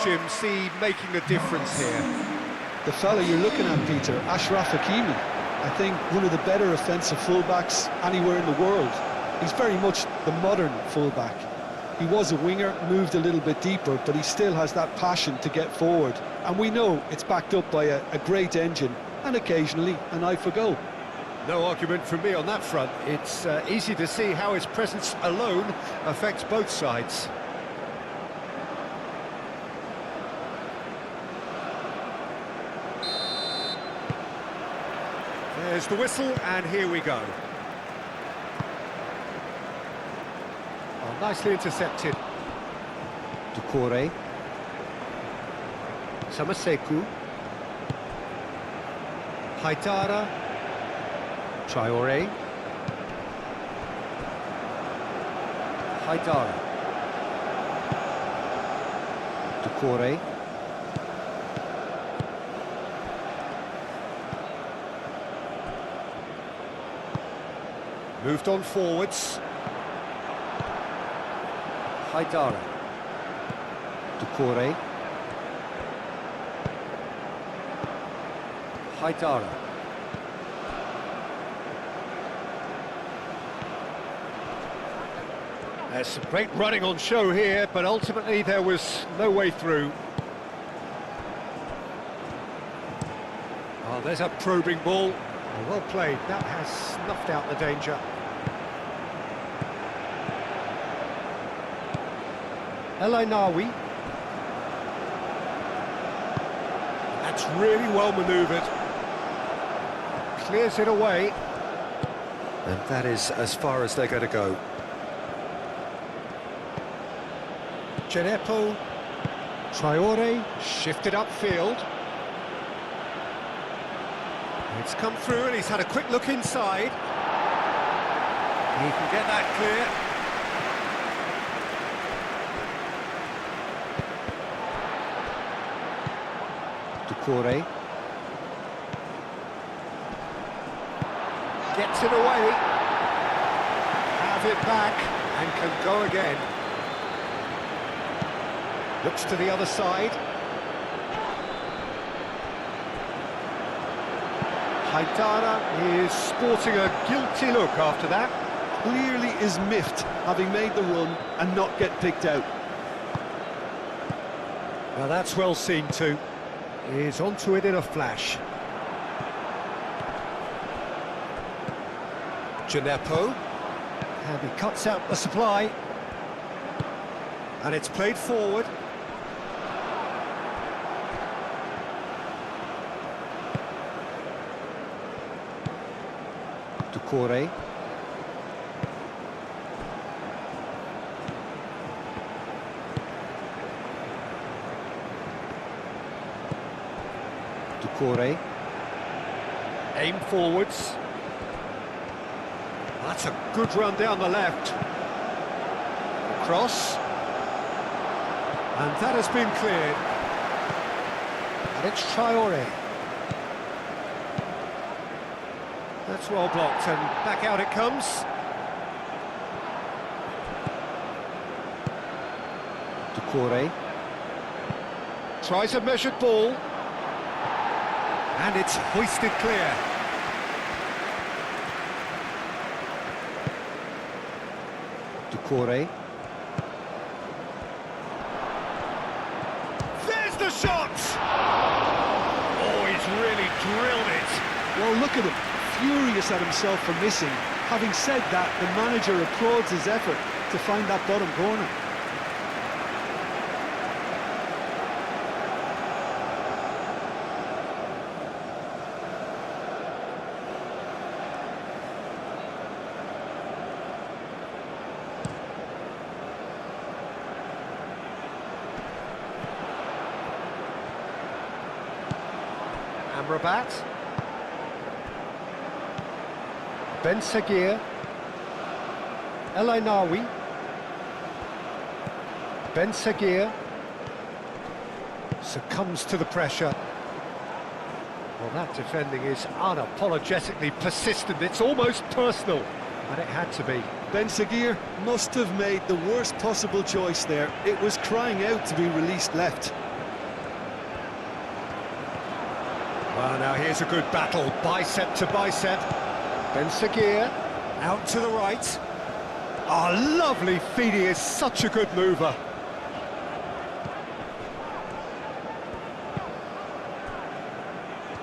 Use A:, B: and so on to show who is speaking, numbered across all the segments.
A: Jim, see making a difference here?
B: The fella you're looking at, Peter, Ashraf Hakimi, I think one of the better offensive fullbacks anywhere in the world. He's very much the modern fullback. He was a winger, moved a little bit deeper, but he still has that passion to get forward. And we know it's backed up by a great engine and occasionally an eye for goal.
A: No argument from me on that front. It's easy to see how his presence alone affects both sides. There's the whistle, and here we go. Oh, nicely intercepted.
C: Doucouré.
A: Samaseku. Haidara. Traoré. Haidara.
C: Doucouré.
A: Moved on forwards. Haidara.
C: Doucouré.
A: Haidara. There's some great running on show here, but ultimately there was no way through. Oh, there's a probing ball. Oh, well played. That has snuffed out the danger. El Ainawi. That's really well manoeuvred. Clears it away. And that is as far as they're going to go. Djenepo. Traoré shifted upfield. It's come through and he's had a quick look inside. He can get that clear.
C: Doucouré.
A: Gets it away. Have it back and can go again. Looks to the other side. Haidara is sporting a guilty look after that.
B: Clearly is miffed, having made the run and not get picked out.
A: Well, that's well seen too. He's onto it in a flash. Djenepo. And he cuts out the supply. And it's played forward.
C: Doucouré. Doucouré.
A: Aim forwards. That's a good run down the left. Cross. And that has been cleared. And it's Traoré. That's well blocked, and back out it comes.
C: Doucouré.
A: Tries a measured ball. And it's hoisted clear.
C: Doucouré.
A: There's the shot! Oh, he's really drilled it.
B: Well, look at him, furious at himself for missing. Having said that, the manager applauds his effort to find that bottom corner.
A: Amrabat. Ben Seguir. El Ainawi. Ben Seguir succumbs to the pressure. Well, that defending is unapologetically persistent. It's almost personal, and it had to be.
B: Ben Seguir must have made the worst possible choice there. It was crying out to be released left.
A: Well, now here's a good battle, bicep to bicep. Ben Seguir, out to the right. Oh, lovely feet, he is such a good mover.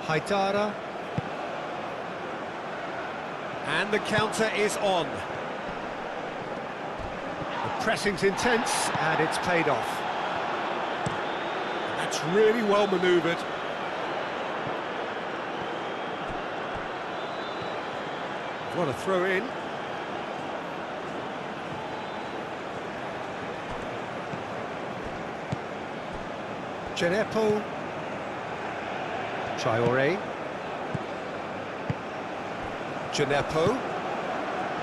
A: Haidara. And the counter is on. The pressing's intense, and it's paid off. That's really well manoeuvred. What a throw in. Genepo.
C: Traore.
A: Genepo.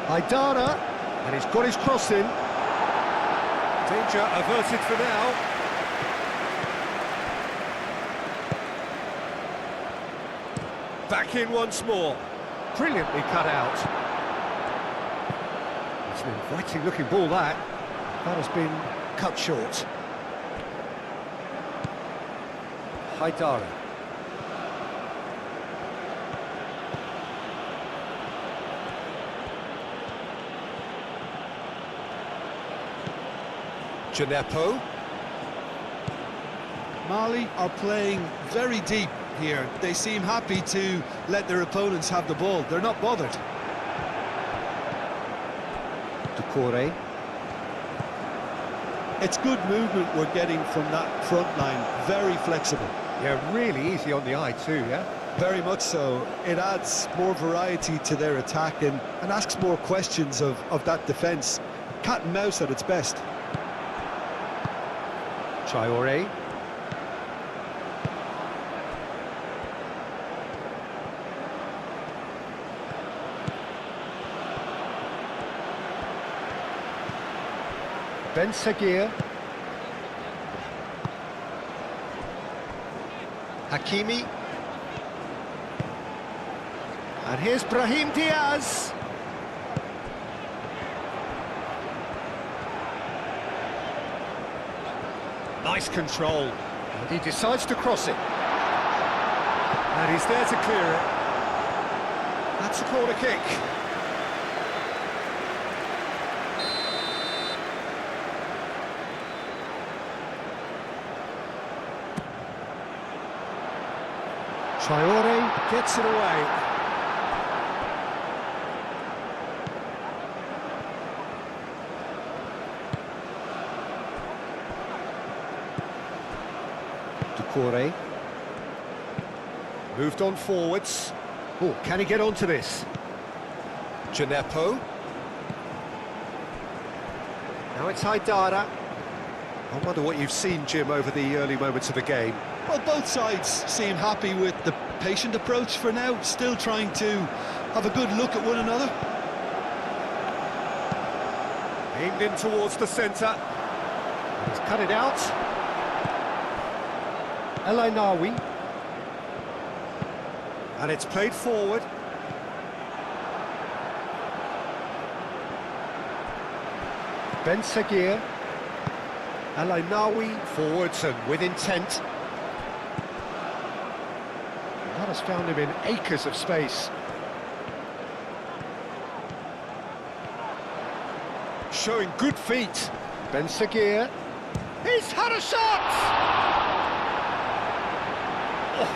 A: Haidara. And he's got his cross in. Danger averted for now. Back in once more. Brilliantly cut out. It's an inviting looking ball that. That has been cut short.
C: Haidara.
A: Genepo.
B: Mali are playing very deep here. They seem happy to let their opponents have the ball. They're not bothered.
C: Doucouré.
B: It's good movement we're getting from that front line. Very flexible.
A: Yeah, really easy on the eye too, yeah?
B: Very much so. It adds more variety to their attack and asks more questions of that defence. Cat and mouse at its best.
C: Traore.
A: Ben Seguir. Hakimi. And here's Brahim Diaz. Nice control. And he decides to cross it. And he's there to clear it. That's a corner kick. Traore gets it away.
C: Doucouré.
A: Moved on forwards. Oh, can he get onto this? Genepo. Now it's Haidara. I wonder what you've seen, Jim, over the early moments of the game.
B: Well, both sides seem happy with the patient approach for now, still trying to have a good look at one another.
A: Aimed in towards the centre. He's cut it out. El Ainawi. And it's played forward. Ben Seguir. El Ainawi forwards and with intent. That has found him in acres of space. Showing good feet. Ben Seguir. He's had a shot! Oh,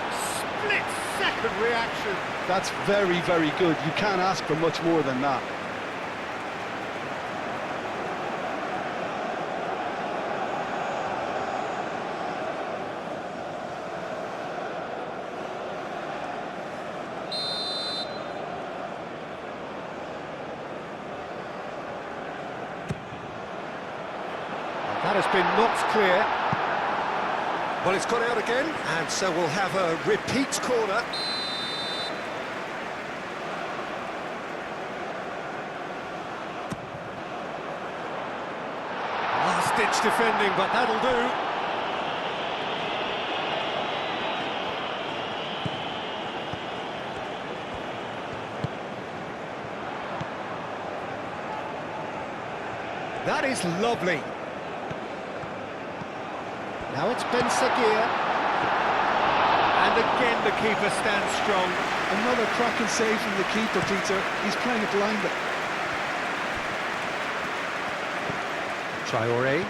A: split-second reaction.
B: That's very, very good. You can't ask for much more than that.
A: That has been knocked clear. Well, it's gone out again, and so we'll have a repeat corner. Last-ditch defending, but that'll do. That is lovely. Now it's Ben Seguir. And again the keeper stands strong.
B: Another cracking save from the keeper, Peter. He's playing it blindly.
C: Traore.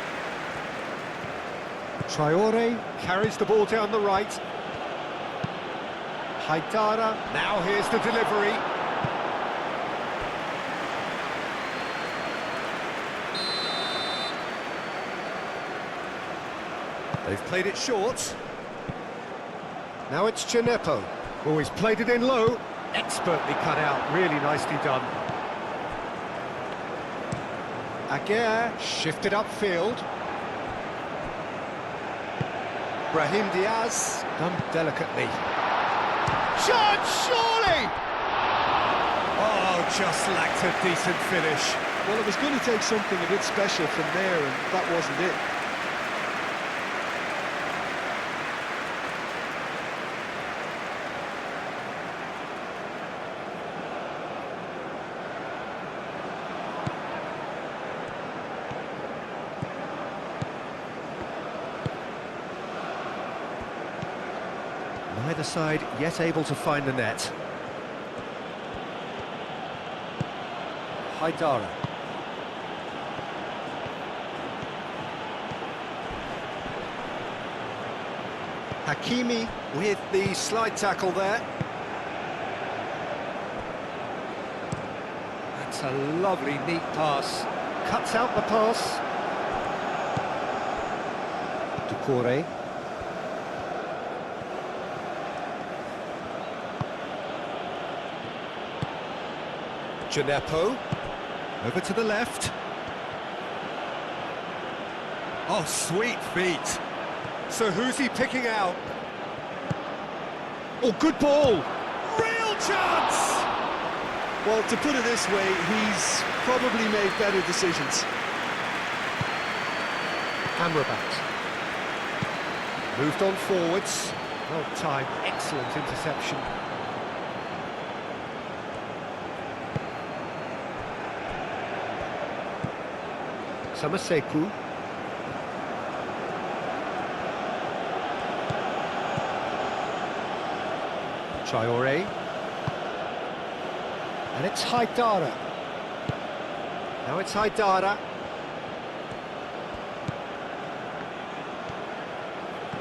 C: Traore.
A: Carries the ball down the right. Haidara. Now here's the delivery. They've played it short. Now it's Gineppo. Oh, he's played it in low. Expertly cut out, really nicely done. Aguirre shifted upfield. Brahim Diaz, done delicately. Chance, surely! Oh, just lacked a decent finish.
B: Well, it was going to take something a bit special from there, and that wasn't it.
A: Neither side yet able to find the net.
C: Haidara.
A: Hakimi with the slide tackle there. That's a lovely, neat pass. Cuts out the pass.
C: Doucouré.
A: Gineppo. Over to the left. Oh, sweet feet. So who's he picking out?
B: Oh, good ball!
A: Real chance!
B: Well, to put it this way, he's probably made better decisions.
A: Amrabat. Moved on forwards. Well timed, excellent interception. Samaseku.
C: Traore.
A: And it's Haidara. Now it's Haidara.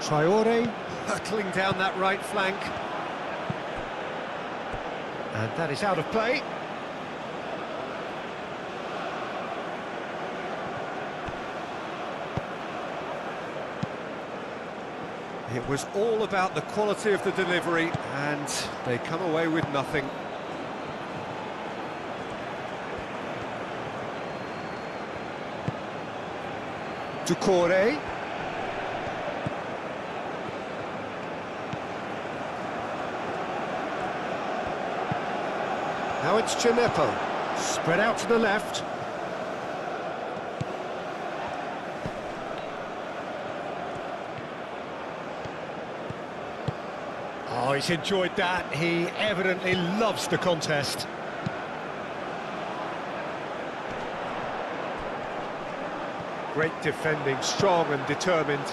C: Traore.
A: Hurtling down that right flank. And that is out of play. It was all about the quality of the delivery, and they come away with nothing. Doucouré. Now it's Gineppo. Spread out to the left. Oh, he's enjoyed that. He evidently loves the contest. Great defending, strong and determined.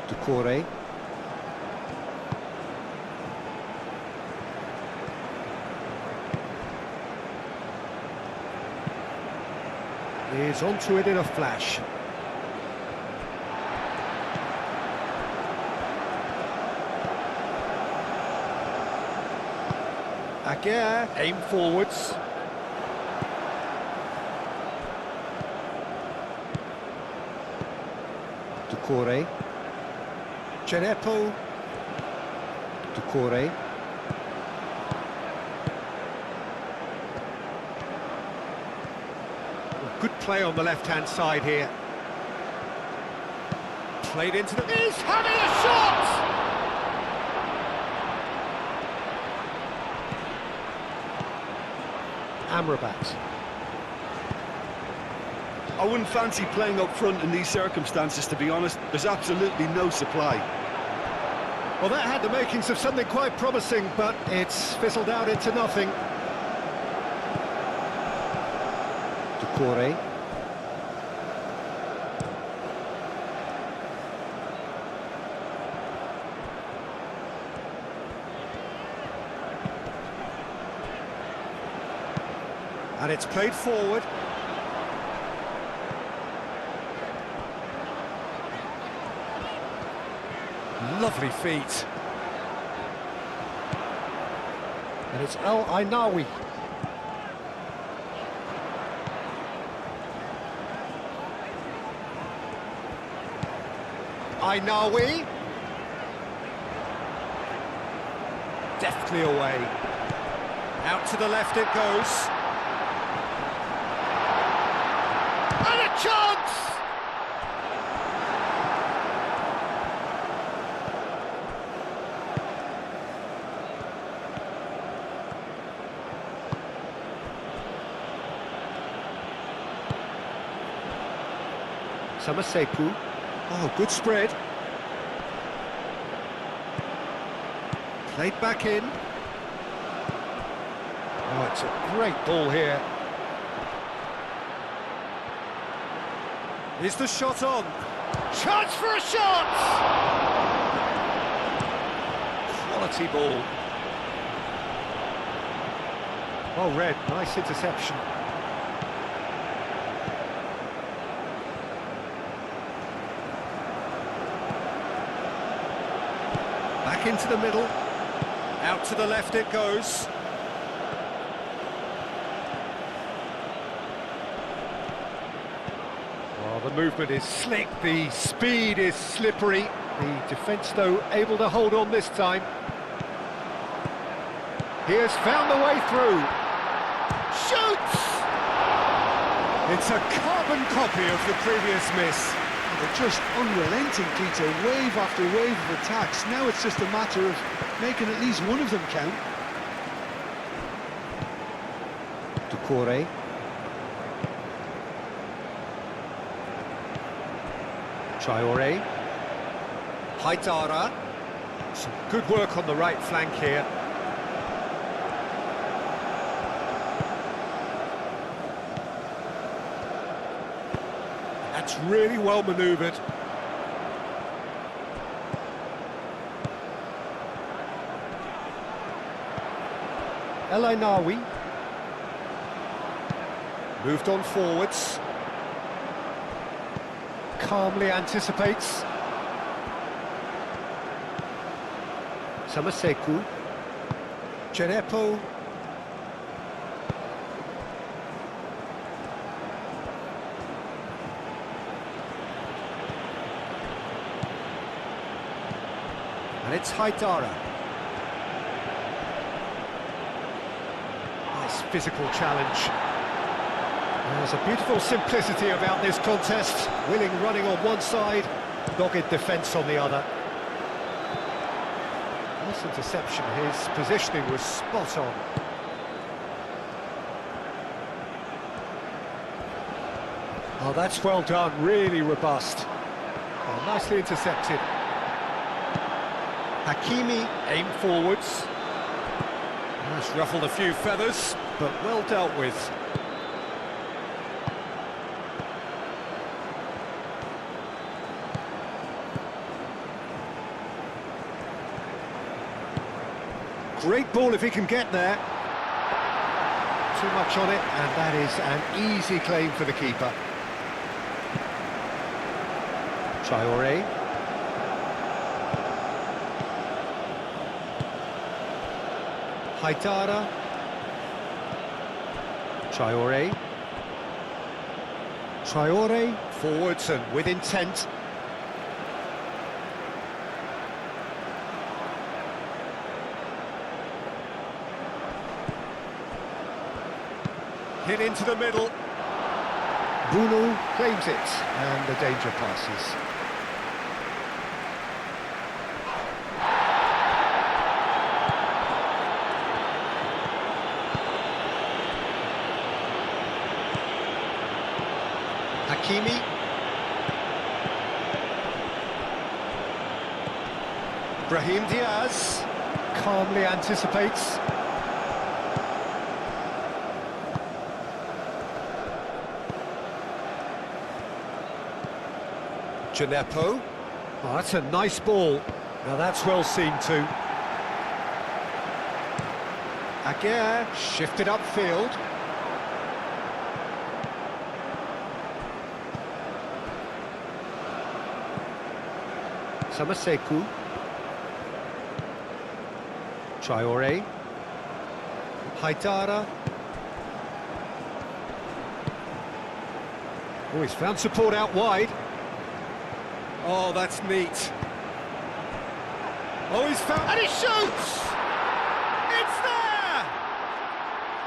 C: Doucouré.
A: Is onto it in a flash. Aguirre, aim forwards.
C: Doucouré.
A: Gineppo.
C: Doucouré.
A: Good play on the left-hand side here. Played into the... He's having a shot! Amrabat.
B: I wouldn't fancy playing up front in these circumstances, to be honest. There's absolutely no supply.
A: Well, that had the makings of something quite promising, but it's fizzled out into nothing.
C: Doucouré.
A: And it's played forward. Lovely feet. And it's El Ainawi. Ainawi. Deftly away. Out to the left it goes. And a chance! Samaseku. Oh, good spread. Played back in. Oh, it's a great ball here. Is the shot on? Chance for a shot! Quality ball. Well read, nice interception. Back into the middle. Out to the left it goes. Well, the movement is slick, the speed is slippery. The defence, though, able to hold on this time. He has found the way through. Shoots! It's a carbon copy of the previous miss.
B: They're just unrelenting, Peter, wave after wave of attacks. Now it's just a matter of making at least one of them count.
C: Doucouré. Traoré.
A: Haidara. Some good work on the right flank here. That's really well manoeuvred. El Ainawi. Moved on forwards. Calmly anticipates. Samaseku. Jerepo. And it's Haidara. Nice physical challenge. There's a beautiful simplicity about this contest. Willing running on one side, dogged defence on the other. Nice interception, his positioning was spot on. Oh, that's well done, really robust. Oh, nicely intercepted. Hakimi aimed forwards. That's ruffled a few feathers, but well dealt with. Great ball if he can get there. Too much on it, and that is an easy claim for the keeper.
C: Traoré.
A: Haidara.
C: Traoré.
A: Traoré. Forwards and with intent. Hit into the middle. Bunu claims it, and the danger passes. Hakimi. Brahim Diaz calmly anticipates. Jerepo. Oh, that's a nice ball. Now that's well seen too. Aguirre shifted upfield.
C: Samaseku. Traore.
A: Haidara. Oh, he's found support out wide. Oh, that's neat. Oh, he's found... And he shoots! It's there!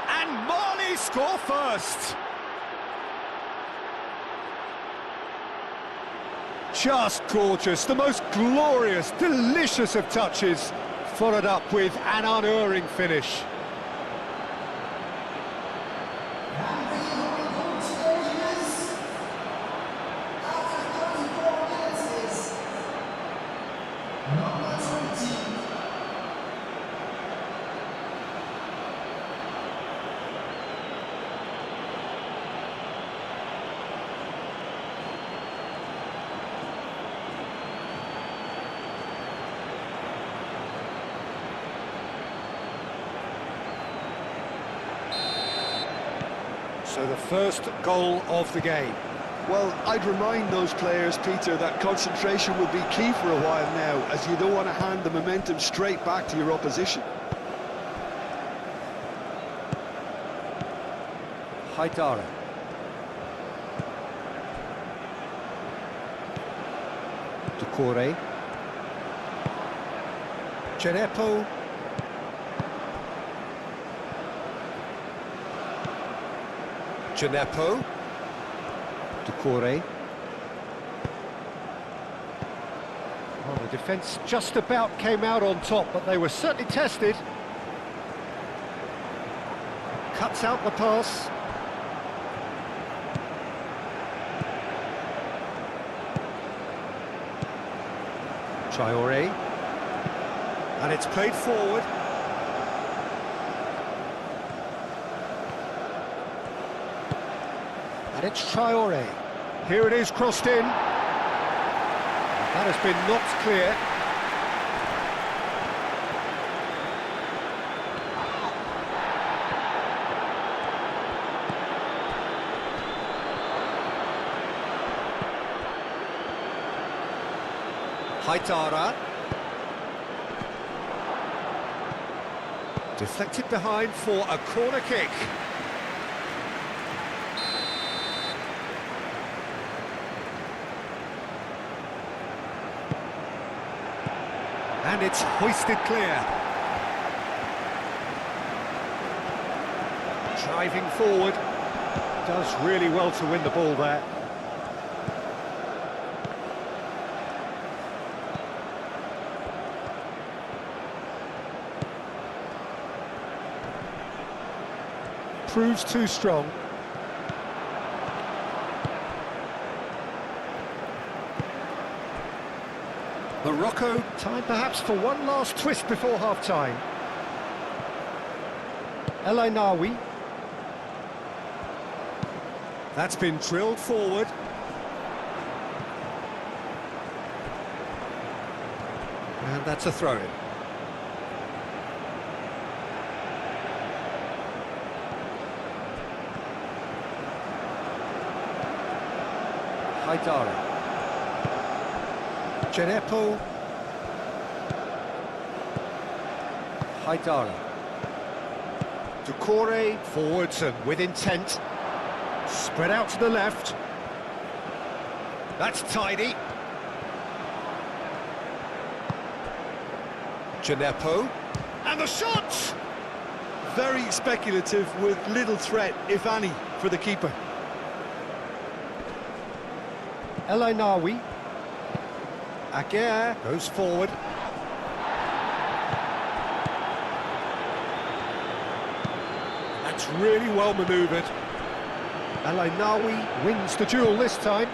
A: And Mali score first. Just gorgeous. The most glorious, delicious of touches. Followed up with an unerring finish. So the first goal of the game.
B: Well, I'd remind those players, Peter, that concentration will be key for a while now, as you don't want to hand the momentum straight back to your opposition.
C: Haidara. Doucouré.
A: Djenepo. Djenepo.
C: Doucouré.
A: Well, the defence just about came out on top, but they were certainly tested. Cuts out the pass.
C: Traore.
A: And it's played forward. And it's Traore. Here it is, crossed in. That has been knocked clear. Haidara. Deflected behind for a corner kick. And it's hoisted clear. Driving forward. Does really well to win the ball there. Proves too strong. Morocco, time perhaps for one last twist before half-time. El Ainaoui. That's been drilled forward. And that's a throw-in. Haidara. Djenepo. Haidara. Doucouré forwards and with intent. Spread out to the left. That's tidy. Djenepo. And the shot!
B: Very speculative with little threat, if any, for the keeper.
A: El Ainaoui. Aguirre goes forward. That's really well manoeuvred. El Ainaoui wins the duel this time.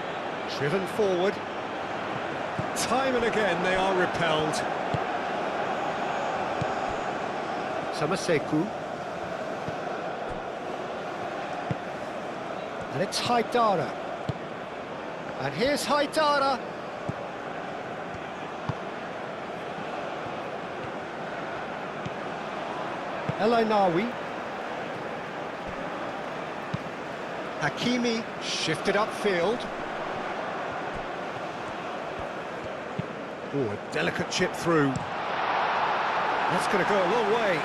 A: Driven forward. Time and again they are repelled.
C: Samaseku.
A: And it's Haidara. And here's Haidara. El Ainaoui. Hakimi shifted upfield. Oh, a delicate chip through. That's going to go a long way.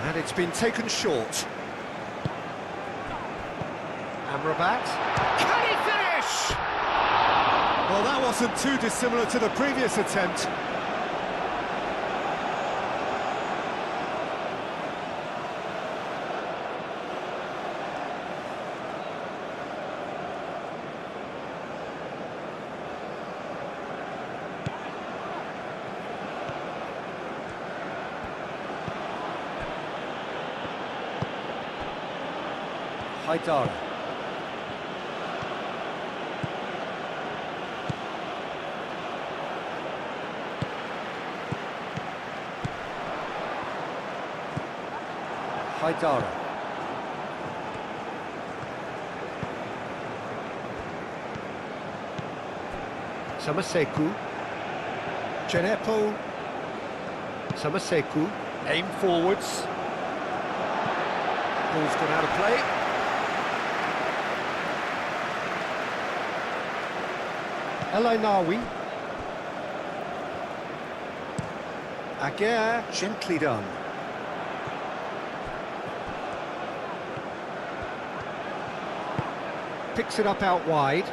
A: And it's been taken short. Amrabat. Can he finish? Well, that wasn't too dissimilar to the previous attempt.
C: Haidara. Haidara. Samaseku.
A: Genepo.
C: Samaseku.
A: Aim forwards. Ball's gone out of play. Elainawi. Aguirre, gently done. Picks it up out wide.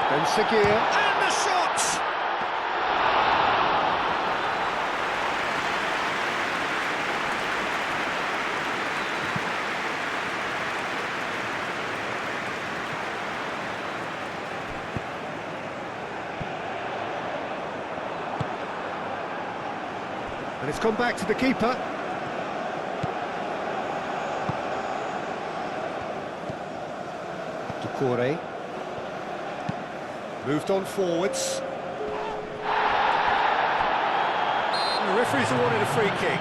A: Ben Seguir. And the shot! And it's gone back to the keeper.
C: Doucouré.
A: Moved on forwards. The referee's awarded a free kick.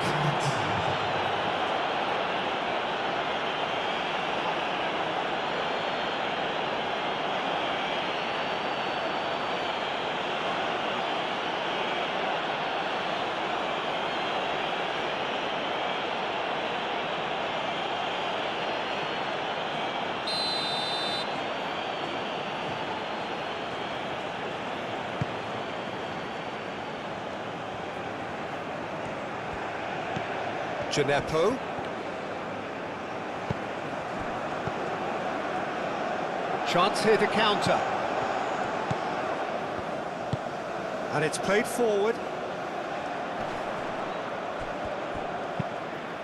A: Genepo. Chance here to counter. And it's played forward.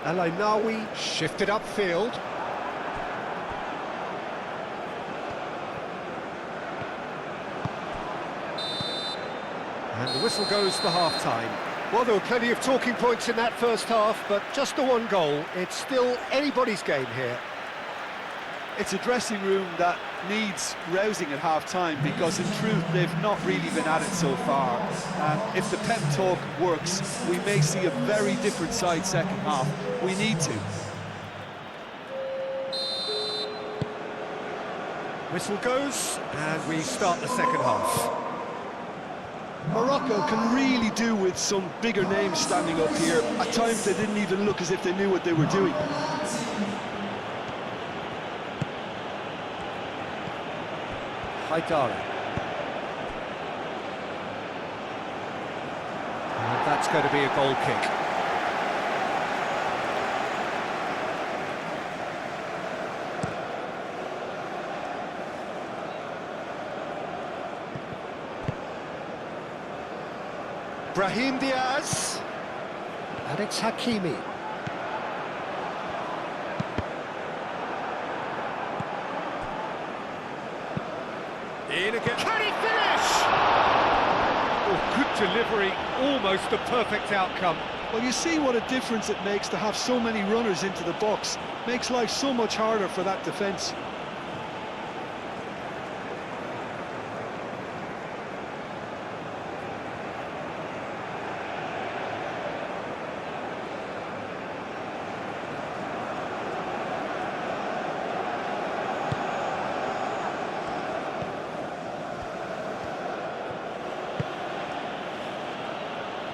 A: Elainawi shifted upfield. And the whistle goes for half-time. Well, there were plenty of talking points in that first half, but just the one goal. It's still anybody's game here.
B: It's a dressing room that needs rousing at half-time because, in truth, they've not really been at it so far. And if the pep talk works, we may see a very different side second half. We need to.
A: Whistle goes, and we start the second half.
B: Morocco can really do with some bigger names standing up here. At times they didn't even look as if they knew what they were doing.
C: Haidara.
A: And that's going to be a goal kick. Brahim Diaz. And it's Hakimi. In again. Can he finish? Oh, good delivery. Almost a perfect outcome.
B: Well, you see what a difference it makes to have so many runners into the box. Makes life so much harder for that defence.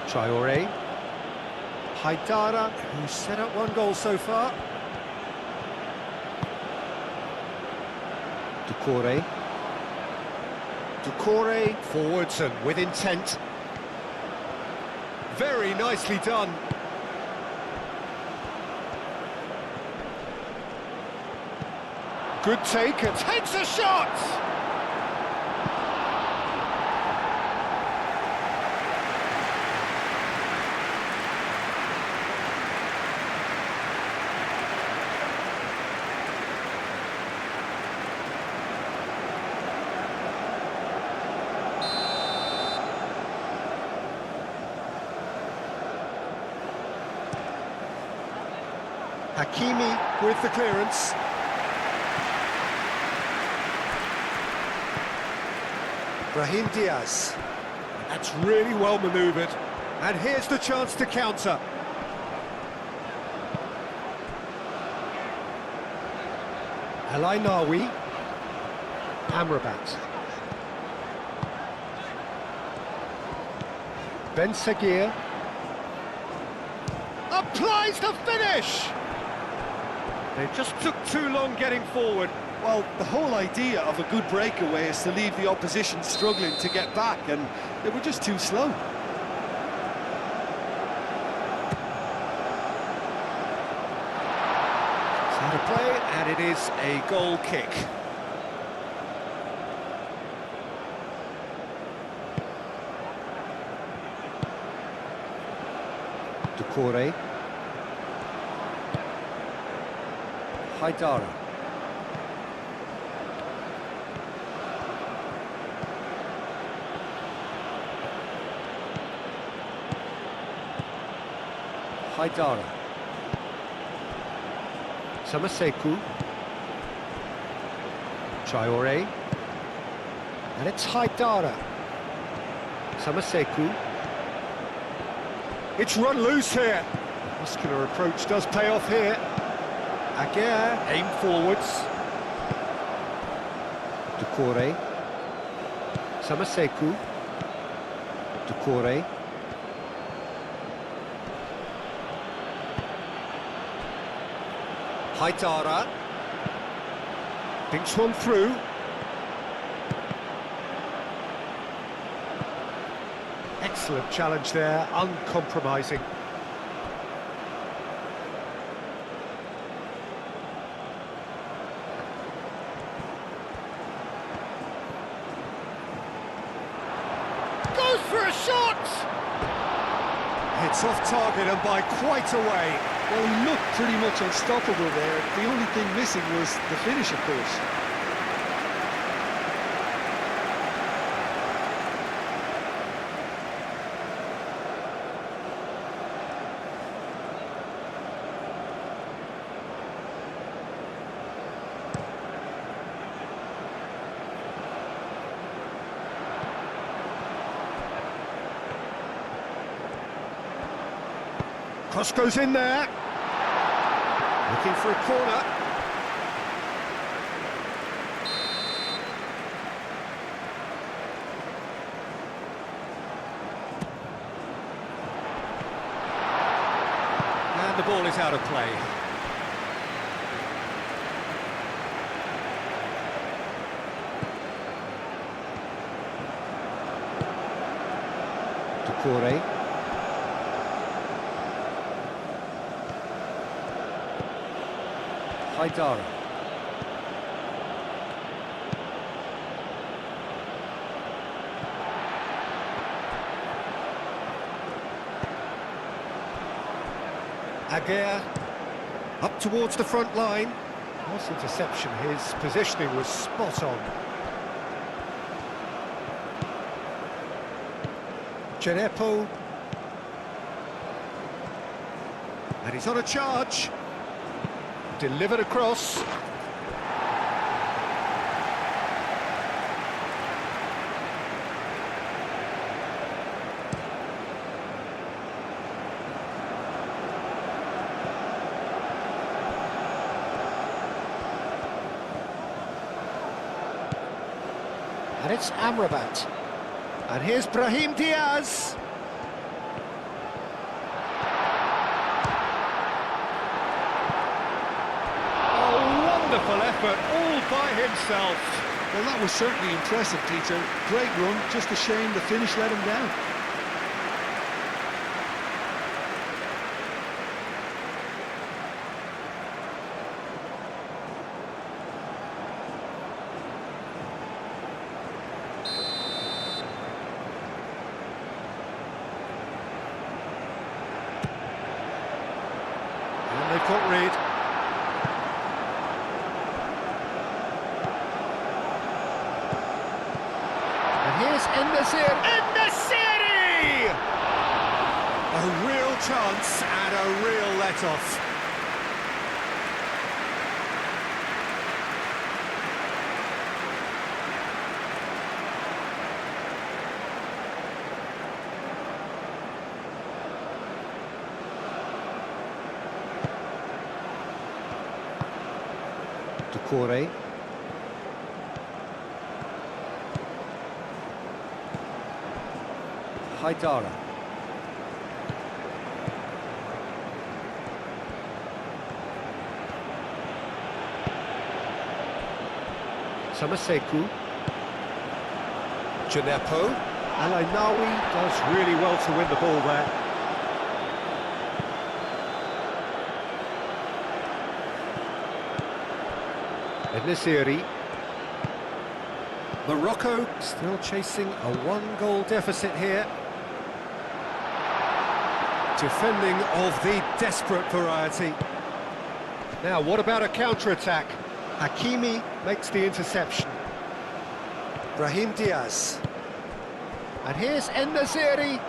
C: Traoré.
A: Haidara, who's set up one goal so far.
C: Doucouré.
A: Doucouré forwards and with intent. Very nicely done. Good take, and takes a shot! Hakimi with the clearance. Brahim Diaz. That's really well manoeuvred. And here's the chance to counter. El Ainaoui. Amrabat. Ben Seguir. Applies the finish! They just took too long getting forward.
B: Well, the whole idea of a good breakaway is to leave the opposition struggling to get back, and they were just too slow.
A: It's out of play, and it is a goal kick.
C: Doucouré.
A: Haidara. Haidara.
C: Samaseku.
A: Traoré. And it's Haidara.
C: Samaseku.
A: It's run loose here. Muscular approach does pay off here. Aguirre, aim forwards.
C: Doucouré. Samaseku. Doucouré.
A: Haidara. Thinks one through. Excellent challenge there, uncompromising. Goes for a shot! It's off target and by quite a way.
B: Well, he looked pretty much unstoppable there. The only thing missing was the finish, of course.
A: Cross goes in there. Looking for a corner. And the ball is out of play.
C: Doucouré.
A: Haidara. Aguirre up towards the front line. Nice interception, his positioning was spot on. Genepo. And he's on a charge. Delivered across. And it's Amrabat. And here's Brahim Diaz. effort all by himself.
B: Well, that was certainly impressive, Peter. Great run, just a shame the finish let him down.
A: And they've got Reed. Here's En-Nesyri! A real chance and a real let-off.
C: Doucouré. Haidara. Samaseku.
A: Djenepo. El-Ainaoui does really well to win the ball there. En-Nesyri. Morocco still chasing a one-goal deficit here. Defending of the desperate variety. Now, what about a counter-attack? Hakimi makes the interception. Brahim Diaz. And here's En-Nesyri.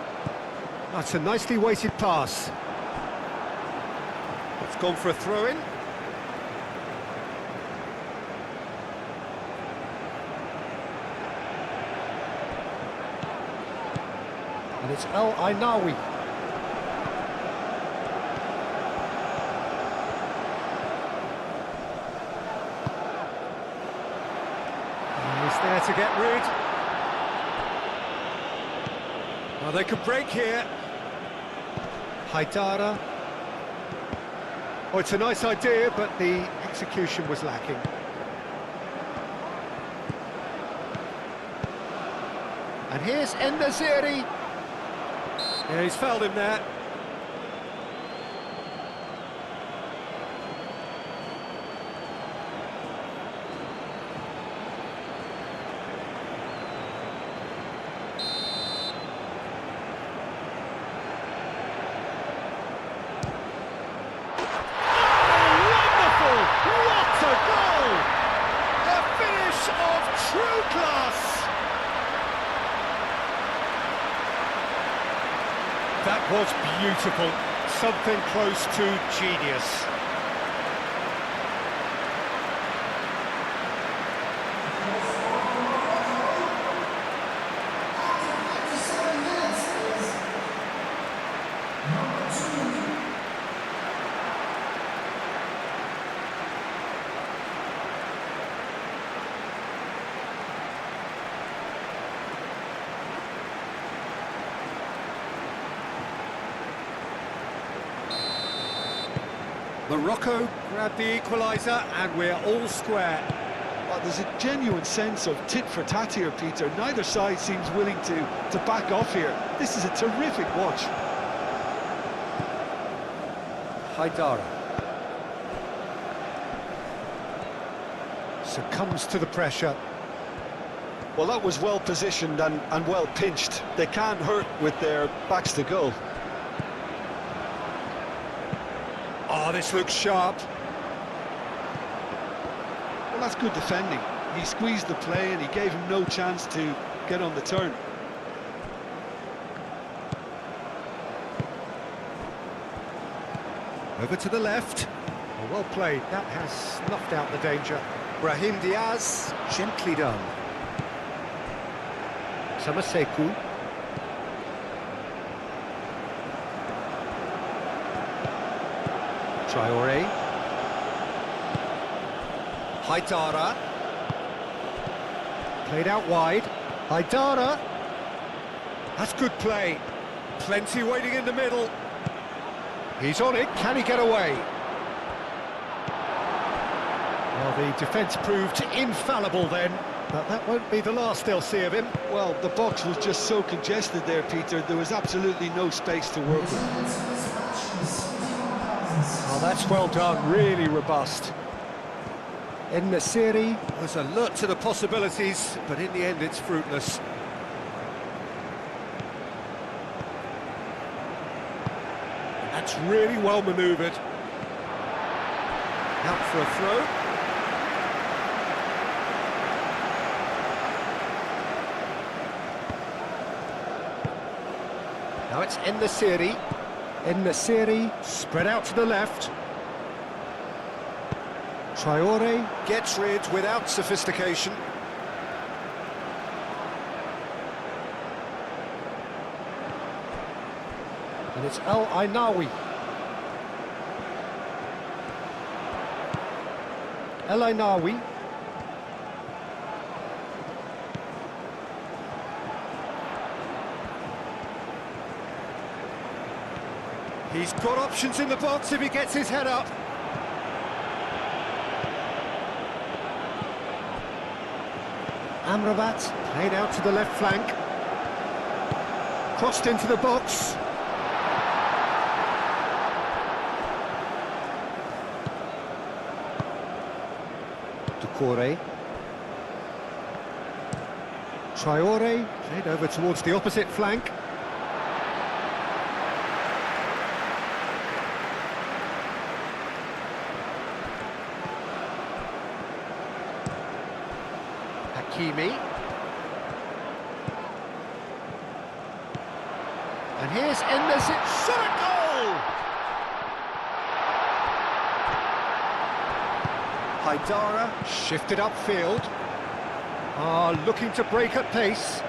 A: That's a nicely weighted pass. It's gone for a throw-in. And it's El-Ainaoui. He's there to get rid. Oh, they could break here. Haidara. Oh, it's a nice idea, but the execution was lacking. And here's En-Nesyri. Yeah, he's fouled him there. That was beautiful, something close to genius. Morocco grabbed the equalizer and we're all square.
B: Well, there's a genuine sense of tit for tat here, Peter. Neither side seems willing to back off here. This is a terrific watch.
C: Haidara.
A: Succumbs to the pressure.
B: Well, that was well positioned and well pinched. They can't hurt with their backs to goal.
A: Oh, this looks sharp.
B: Well, that's good defending. He squeezed the play and he gave him no chance to get on the turn.
A: Over to the left. Oh, well played. That has snuffed out the danger. Brahim Diaz, gently done.
C: Samaseku. Traoré.
A: Haidara. Played out wide. Haidara. That's good play. Plenty waiting in the middle. He's on it. Can he get away? Well, the defence proved infallible then, but that won't be the last they'll see of him.
B: Well, the box was just so congested there, Peter. There was absolutely no space to work with.
A: Well, that's well done, really robust.
C: النسيري.
A: Was alert to the possibilities, but in the end it's fruitless. That's really well manoeuvred. Out for a throw. Now it's النسيري.
C: النسيري.
A: Spread out to the left.
C: Traore.
A: Gets rid without sophistication.
C: And it's El Ainawi. El Ainawi.
A: He's got options in the box if he gets his head up.
C: Amrabat.
A: Played out to the left flank. Crossed into the box.
C: Doucouré. Traore.
A: Played over towards the opposite flank. Hakimi. And here's Endes. Shot a goal! Haidara shifted upfield. Looking to break at pace.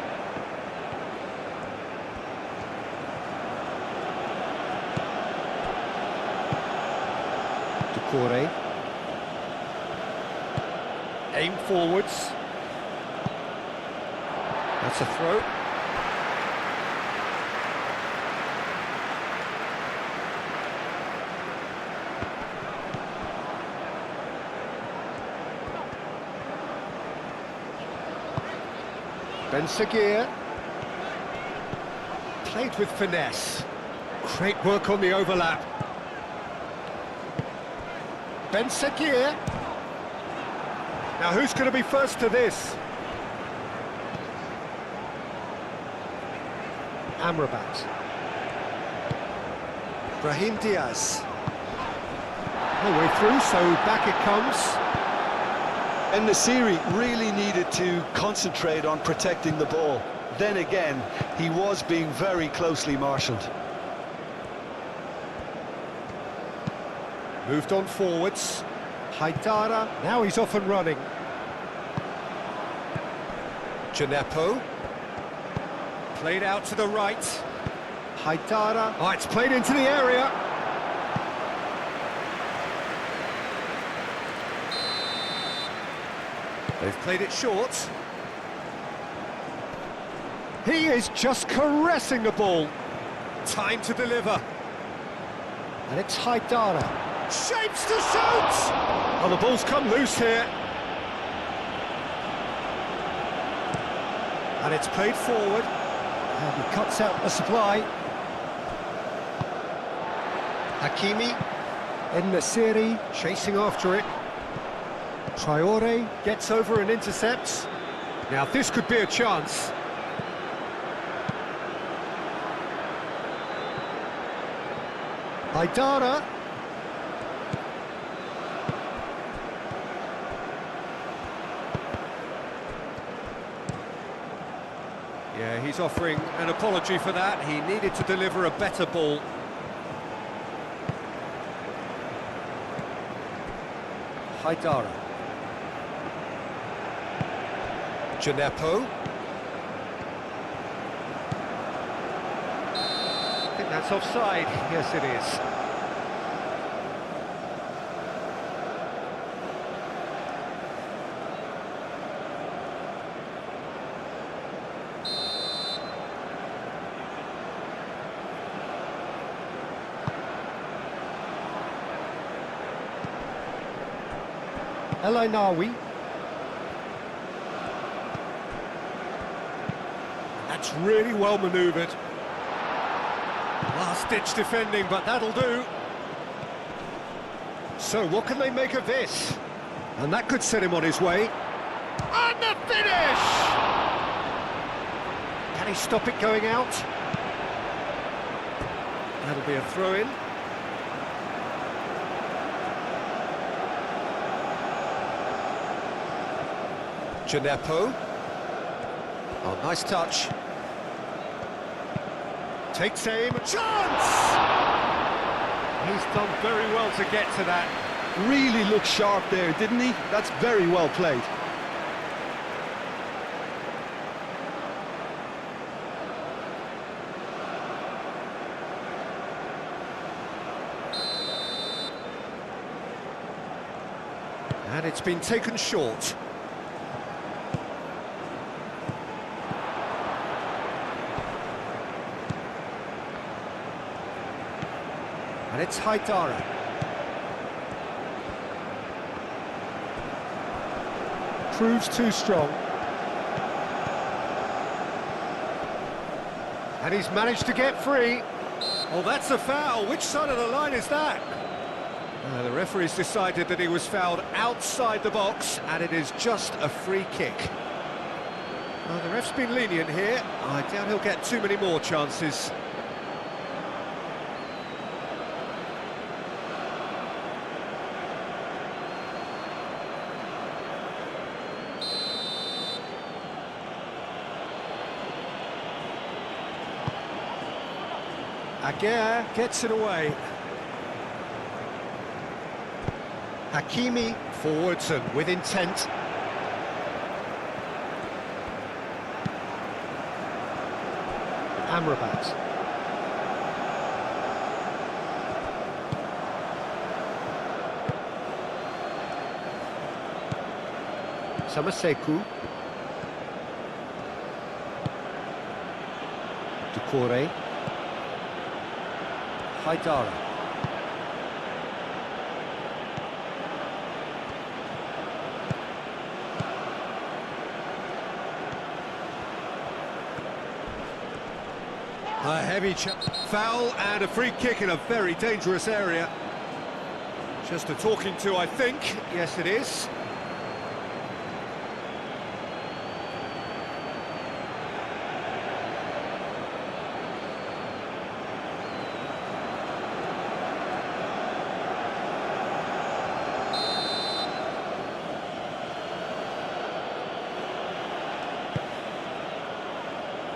C: Doucouré.
A: Aim forwards. That's a throw. Ben Seguir. Played with finesse. Great work on the overlap. Ben Seguir. Now who's going to be first to this?
C: Amrabat.
A: Brahim Diaz. No way through, so back it comes.
B: And Nasiri really needed to concentrate on protecting the ball. Then again, he was being very closely marshalled.
A: Moved on forwards. Haidara, now he's off and running. Gineppo. Played out to the right. Haidara. Oh, it's played into the area. They've played it short. He is just caressing the ball. Time to deliver.
C: And it's Haidara.
A: Shapes to shoot! Oh, the ball's come loose here. And it's played forward.
C: And he cuts out the supply.
A: Hakimi
C: النسيري.
A: chasing after it.
C: Traore.
A: Gets over and intercepts. Now this could be a chance. Haidara. Yeah, he's offering an apology for that. He needed to deliver a better ball.
C: Haidara.
A: Gineppo. I think that's offside. Yes, it is.
C: El Ainawi.
A: That's really well manoeuvred. Last-ditch defending, but that'll do. So what can they make of this? And that could set him on his way. And the finish!
C: Can he stop it going out?
A: That'll be a throw-in. Gineppo. Oh, nice touch. Takes aim, chance! He's done very well to get to that.
B: Really looked sharp there, didn't he? That's very well played.
A: And it's been taken short.
C: And it's Haidara. Proves too strong.
A: And he's managed to get free. Oh, that's a foul. Which side of the line is that? The referee's decided that he was fouled outside the box, and it is just a free kick. The ref's been lenient here. I doubt he'll get too many more chances.
C: Aguirre gets it away. Hakimi
A: Forwards and with intent.
C: Amrabat. Samaseku. Doucouré. Haidara.
A: A heavy foul and a free kick in a very dangerous area. Just a talking to, I think. Yes, it is.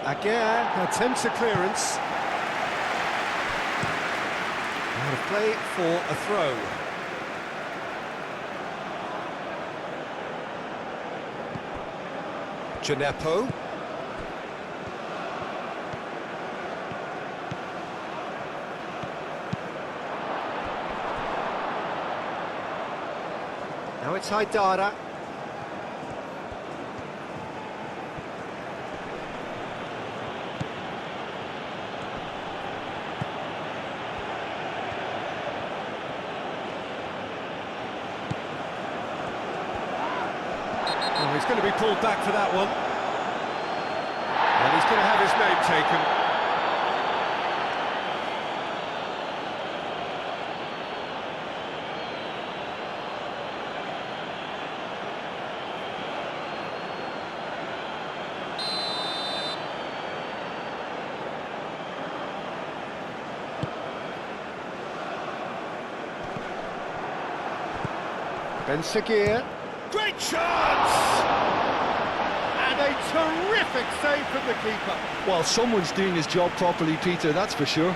C: Aguirre attempts a clearance.
A: Out of play for a throw. Gineppo.
C: Now it's Haidara.
A: Oh, he's going to be pulled back for that one. And he's going to have his name taken.
C: Ben Seguir.
A: Great chance! And a terrific save from the keeper.
B: Well, someone's doing his job properly, Peter, that's for sure.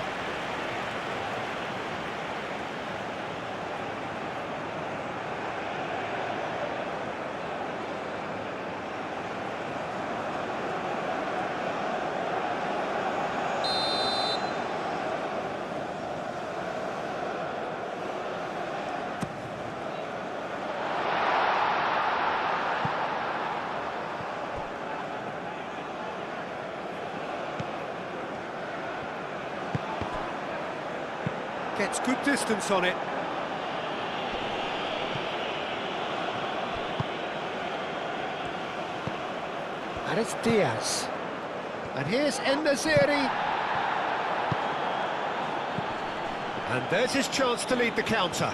A: Gets good distance on it.
C: And it's Diaz. And here's En-Nesyri. And there's his chance to lead the counter.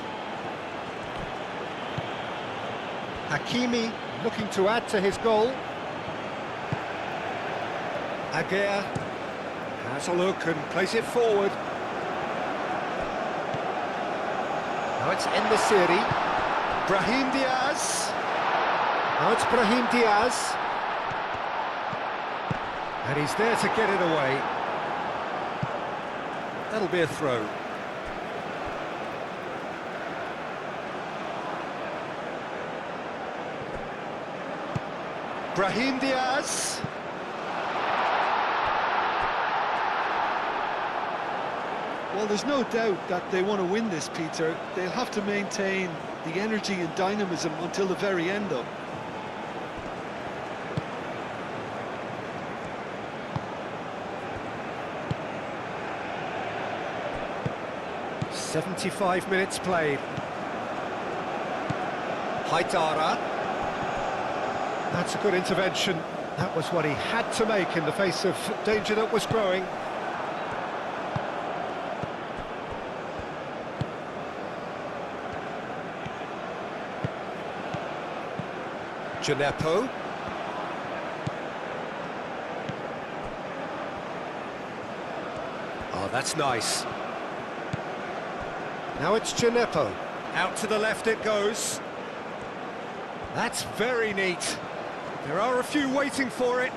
C: Hakimi looking to add to his goal. Aguirre has a look and plays it forward. Now it's En-Nesyri. Brahim Diaz. Now it's Brahim Diaz. And he's there to get it away. That'll be a throw. Brahim Diaz.
B: Well, there's no doubt that they want to win this, Peter. They'll have to maintain the energy and dynamism until the very end, though.
C: "75 minutes played. Haidara. That's a good intervention. That was what he had to make in the face of danger that was growing. Gineppo. Oh, that's nice. Now it's Gineppo. Out to the left it goes. That's very neat. There are a few waiting for it.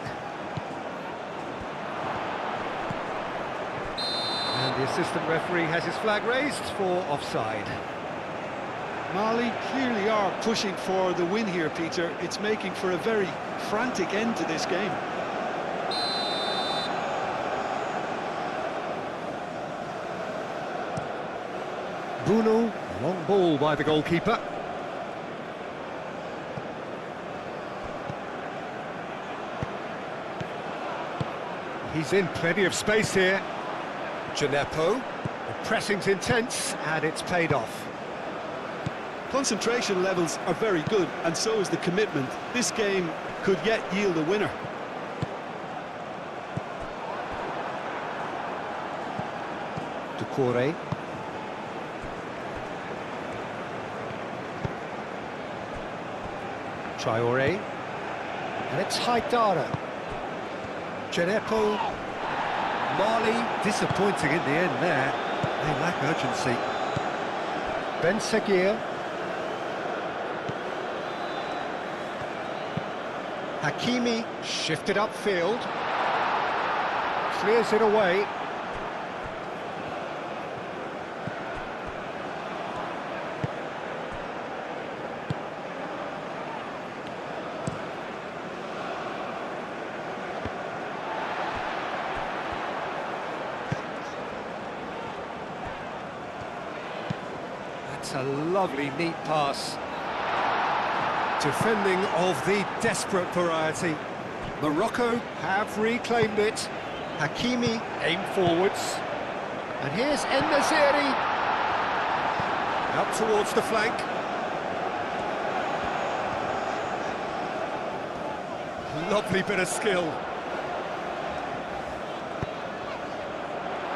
C: And the assistant referee has his flag raised for offside.
B: Mali clearly are pushing for the win here, Peter. It's making for a very frantic end to this game.
C: Bruno, long ball by the goalkeeper. He's in plenty of space here. Gineppo. The pressing's intense and it's paid off.
B: Concentration levels are very good, and so is the commitment. This game could yet yield a winner.
C: Doucouré. Traoré. And it's Haidara. Gineppo. Mali, disappointing in the end there. They lack urgency. Ben Seguir. Hakimi shifted upfield. Clears it away. That's a lovely, neat pass. Defending of the desperate variety. Morocco have reclaimed it. Hakimi aim forwards. And here's En-Nesyri. Out towards the flank. Lovely bit of skill.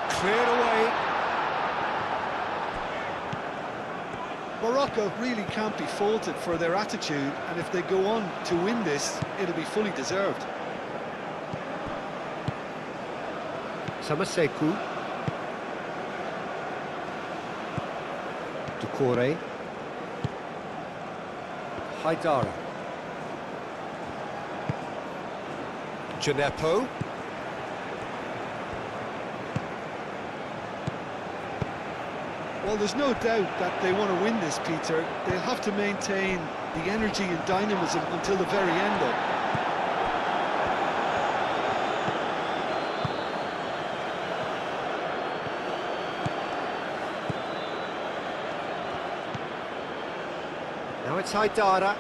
C: Cleared away.
B: Morocco really can't be faulted for their attitude, and if they go on to win this, it'll be fully deserved.
C: Samaseku. Doucouré. Haidara. Gineppo.
B: Well, there's no doubt that they want to win this, Peter. They'll have to maintain the energy and dynamism until the very end, though.
C: Now it's Haidara.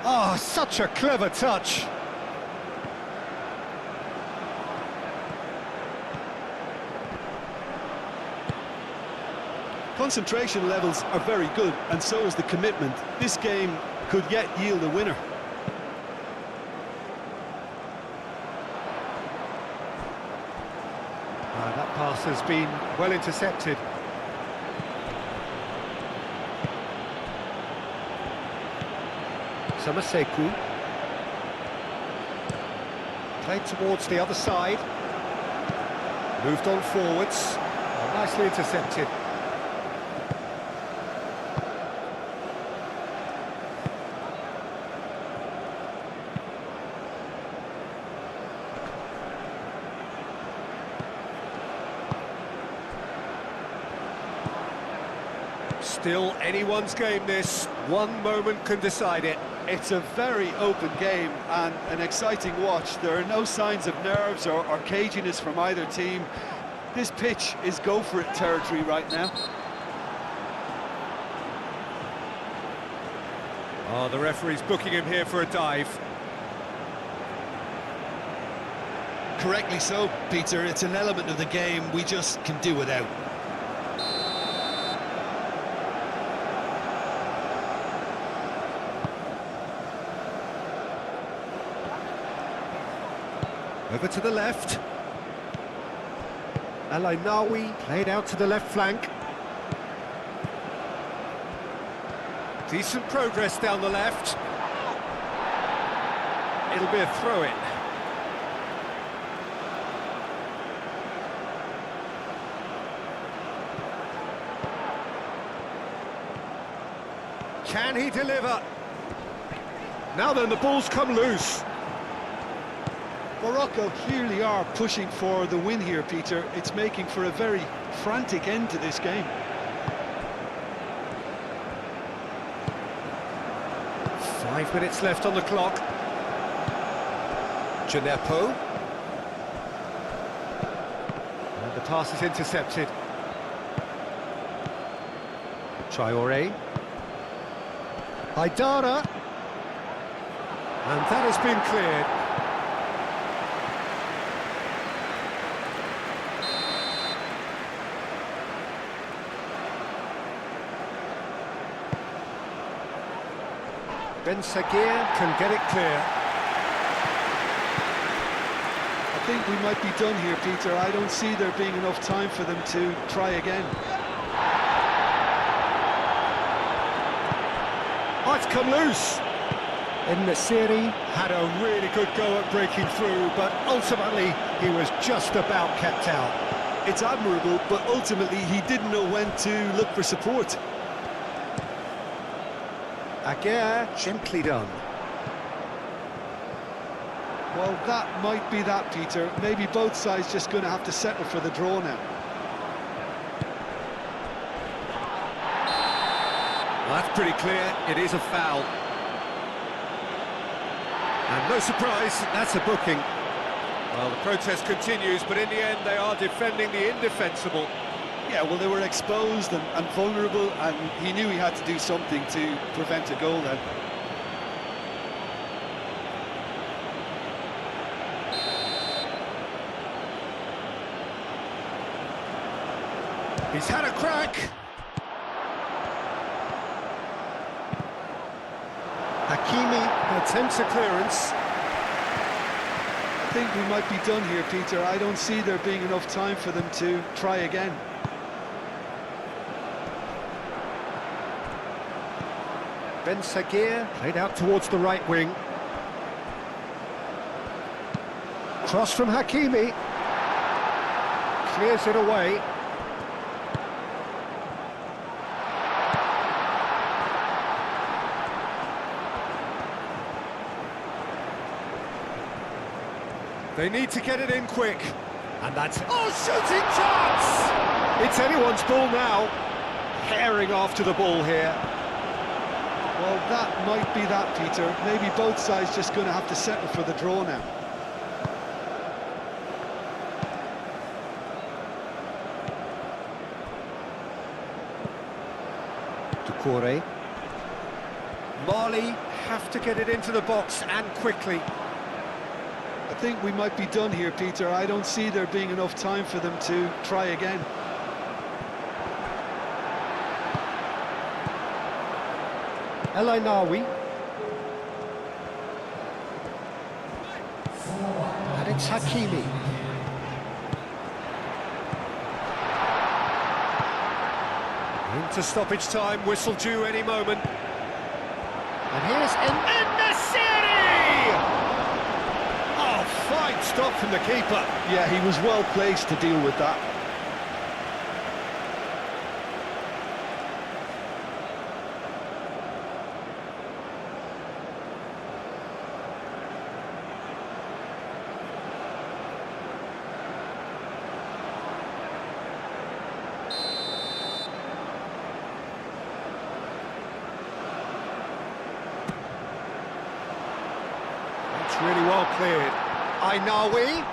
C: Oh, such a clever touch.
B: Concentration levels are very good, and so is the commitment. This game could yet yield a winner.
A: That pass has been well intercepted. Samaseku. Played towards the other side. Moved on forwards. Oh, nicely intercepted. Still anyone's game this. One moment can decide it.
B: It's a very open game and an exciting watch. There are no signs of nerves or caginess from either team. This pitch is go-for-it territory right now.
A: Oh, the referee's booking him here for a dive.
B: Correctly so, Peter. It's an element of the game we just can do without.
A: Over to the left. Nawi played out to the left flank. Decent progress down the left. It'll be a throw-in. Can he deliver? Now then, the ball's come loose.
B: Morocco clearly are pushing for the win here, Peter. It's making for a very frantic end to this game.
A: Five minutes left on the clock. Gineppo. And the pass is intercepted. Traore. Haidara. And that has been cleared. Ben Sagir can get it clear.
B: I think we might be done here, Peter. I don't see there being enough time for them to try again.
A: Oh, it's come loose. En-Nesyri had a really good go at breaking through, but ultimately he was just about kept out.
B: It's admirable, but ultimately he didn't know when to look for support.
A: Aguirre, gently done.
B: Well, that might be that, Peter. Maybe both sides just going to have to settle for the draw now.
A: Well, that's pretty clear. It is a foul. And no surprise, that's a booking. Well, the protest continues, but in the end they are defending the indefensible.
B: Yeah, well, they were exposed and vulnerable, and he knew he had to do something to prevent a goal then.
A: He's had a crack. Hakimi attempts a clearance.
B: I think we might be done here, Peter. I don't see there being enough time for them to try again.
A: Ben Sagir played out towards the right wing. Cross from Hakimi. Clears it away. They need to get it in quick. And that's... Oh, shooting chance! It's anyone's ball now. Herring after the ball here.
B: Well, that might be that, Peter. Maybe both sides just going to have to settle for the draw now.
A: Doucouré. Mali have to get it into the box and quickly.
B: I think we might be done here, Peter. I don't see there being enough time for them to try again.
A: Nawi. And it's Hakimi. to stoppage time, whistle due any moment. And here's En-Nesyri! Oh, fine stop from the keeper.
B: Yeah, he was well placed to deal with that.
A: It's really well cleared. Ainawi.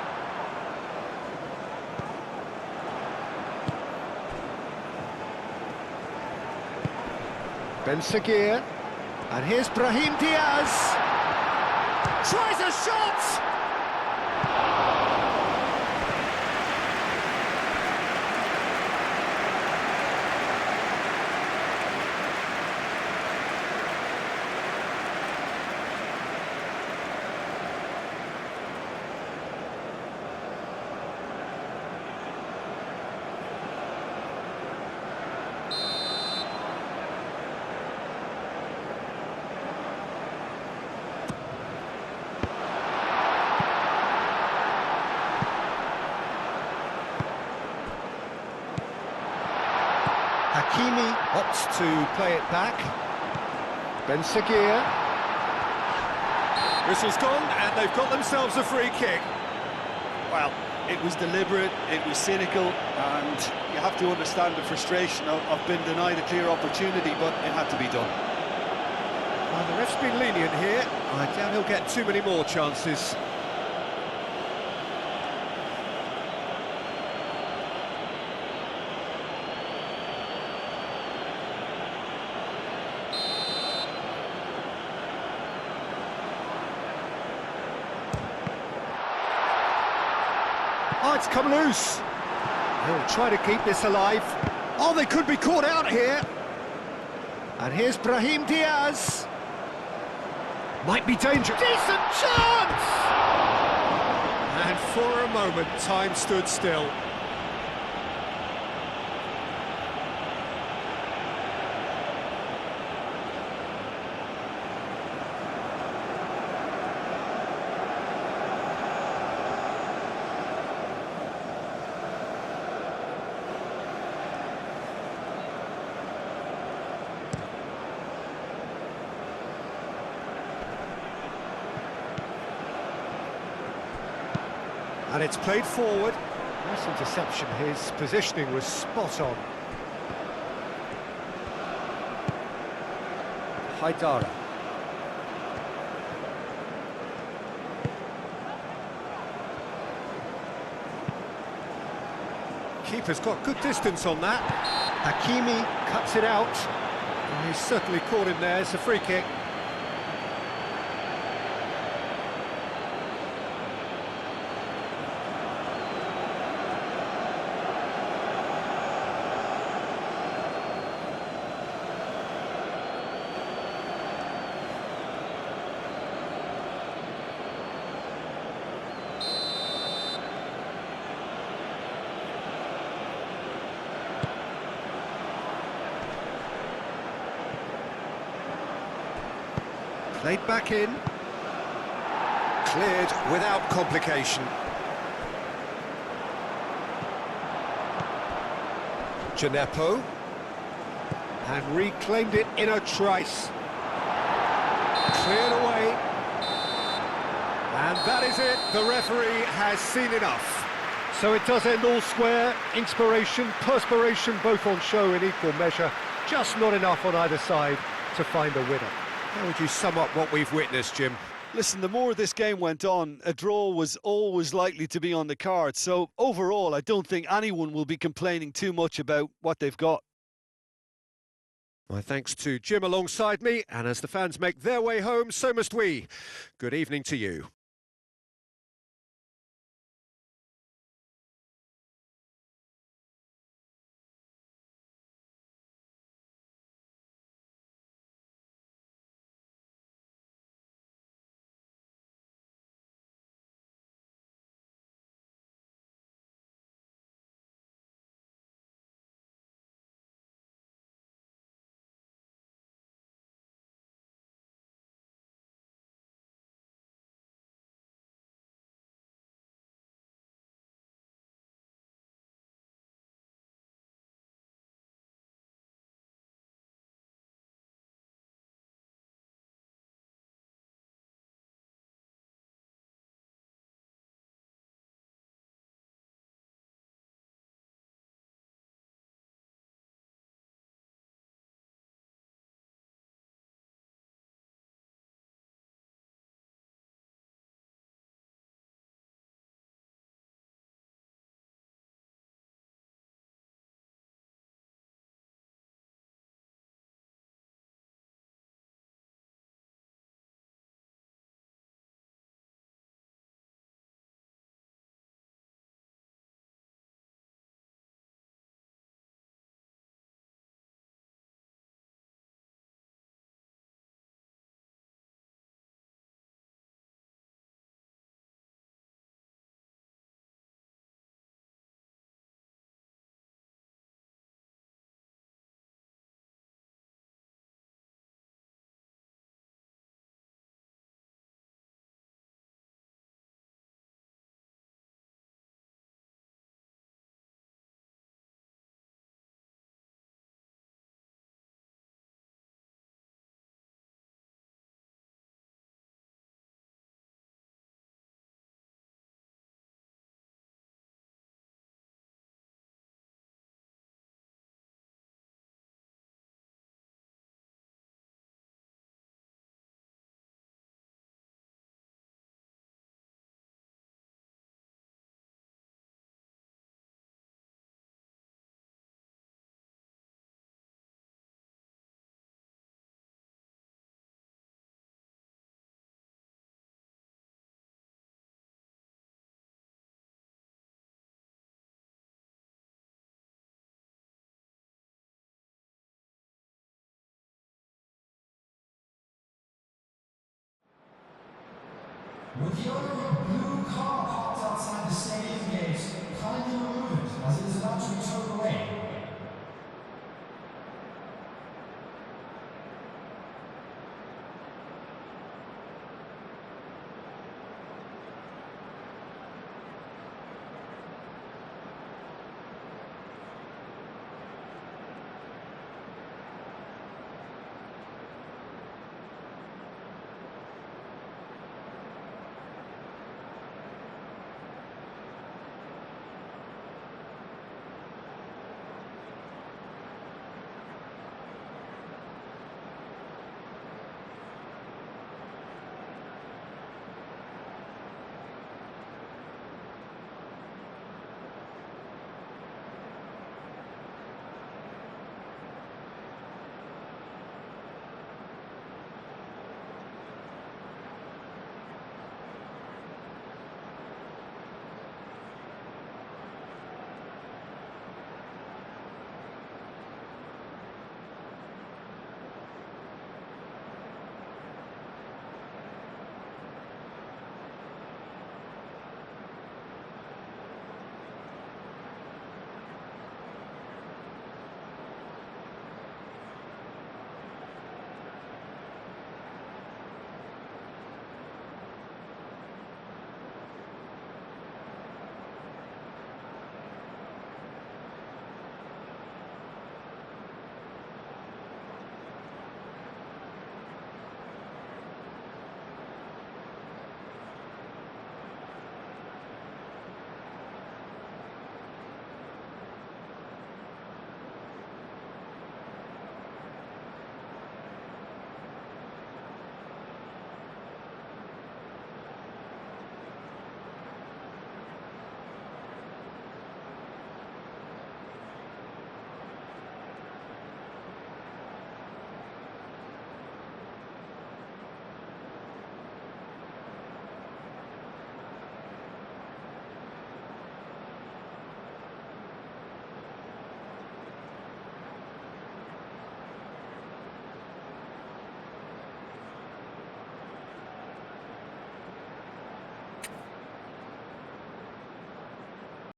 A: Ben Seguir. And here's Brahim Diaz. Tries a shot! Hakimi opts to play it back. Ben Seguir. Whistle's gone, and they've got themselves a free kick.
B: Well, it was deliberate, it was cynical, and you have to understand the frustration of being denied a clear opportunity, but it had to be done.
A: Well, the ref's been lenient here. I doubt he'll get too many more chances. Oh, it's come loose. He'll try to keep this alive. Oh, they could be caught out here. And here's Brahim Diaz. Might be dangerous. Decent chance! And for a moment, time stood still. And it's played forward. Nice interception. His positioning was spot on. Haidara. Keeper's got good distance on that. Hakimi cuts it out. And he's certainly caught him there. It's a free kick. Played back in. Cleared without complication. Gineppo. And reclaimed it in a trice. Cleared away. And that is it. The referee has seen enough. So it does end all square. Inspiration, perspiration, both on show in equal measure. Just not enough on either side to find a winner. How would you sum up what we've witnessed, Jim?
B: Listen, the more this game went on, a draw was always likely to be on the cards. So overall, I don't think anyone will be complaining too much about what they've got.
A: My thanks to Jim alongside me, and as the fans make their way home, so must we. Good evening to you.
D: blue car parked outside the stadium.